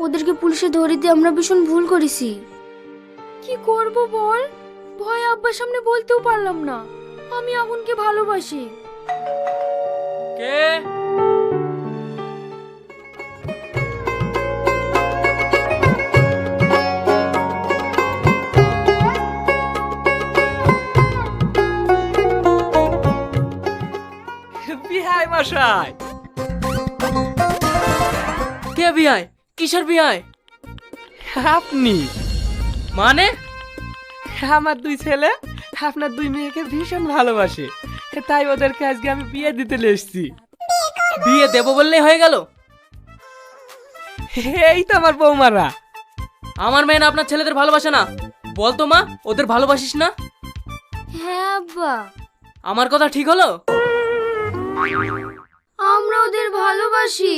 ওদেরকে পুলিশে ধরে দিয়ে আমরা ভীষণ ভুল করেছি। কি করব বল, ভয় আব্বার সামনে বলতেও পারলাম না আমি আগুনকে ভালোবাসি। কে? বিহাই মশাই। কে বিহাই? কিসের বিহাই? আপনি মানে? আমার দুই ছেলে আপনার দুই মেয়েকে ভীষণ ভালোবাসে, তাই ওদেরকে আজকে আমি বিয়ে দিতে এসেছি। বিয়ে দেবো বললেই হয়ে গেল? এই তো আমার বৌমারা। আমার মেয়ে না আপনার ছেলেদের ভালোবাসে না? বলতো মা, ওদের ভালোবাসিস না? হ্যাঁ আব্বা, আমার কথা ঠিক হলো? আমরা ওদের ভালোবাসি।